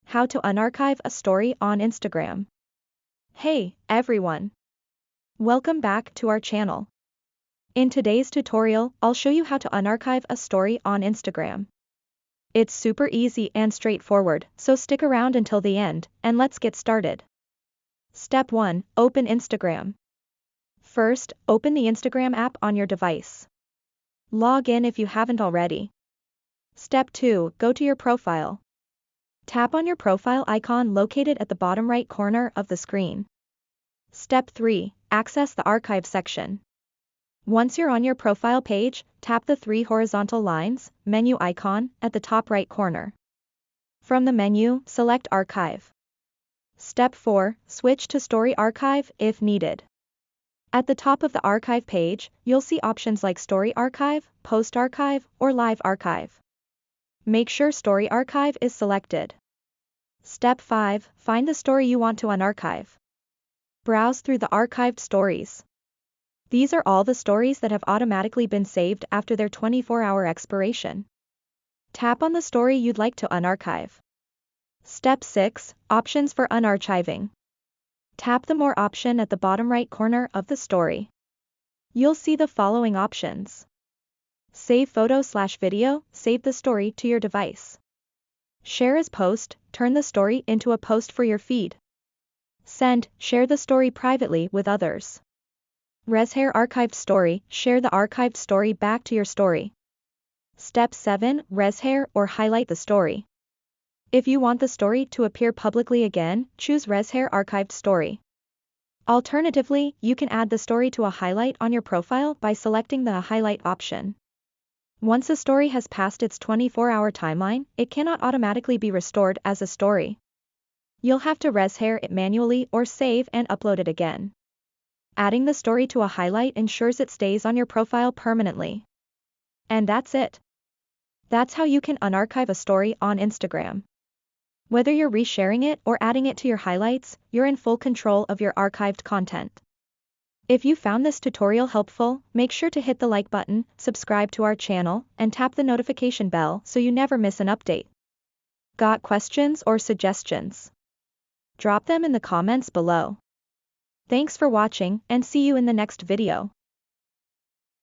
How to unarchive a story on Instagram. Hey, everyone. Welcome back to our channel. In today's tutorial, I'll show you how to unarchive a story on Instagram. It's super easy and straightforward, so stick around until the end, and let's get started. Step 1. Open Instagram. First, open the Instagram app on your device. Log in if you haven't already. Step 2. Go to your profile. Tap on your profile icon located at the bottom right corner of the screen. Step 3. Access the archive section. Once you're on your profile page, tap the three horizontal lines, menu icon, at the top right corner. From the menu, select Archive. Step 4. Switch to Story Archive if needed. At the top of the archive page, you'll see options like Story Archive, Post Archive, or Live Archive. Make sure Story Archive is selected. Step 5. Find the story you want to unarchive. Browse through the archived stories. These are all the stories that have automatically been saved after their 24-hour expiration. Tap on the story you'd like to unarchive. Step 6. Options for unarchiving. Tap the More option at the bottom right corner of the story. You'll see the following options. Save photo/video, save the story to your device. Share as post, turn the story into a post for your feed. Send, share the story privately with others. Reshare archived story, share the archived story back to your story. Step 7. Reshare or highlight the story. If you want the story to appear publicly again, choose Reshare archived story. Alternatively, you can add the story to a highlight on your profile by selecting the highlight option. Once a story has passed its 24-hour timeline, it cannot automatically be restored as a story. You'll have to reshare it manually or save and upload it again. Adding the story to a highlight ensures it stays on your profile permanently. And that's it. That's how you can unarchive a story on Instagram. Whether you're resharing it or adding it to your highlights, you're in full control of your archived content. If you found this tutorial helpful, make sure to hit the like button, subscribe to our channel, and tap the notification bell so you never miss an update. Got questions or suggestions? Drop them in the comments below. Thanks for watching and see you in the next video.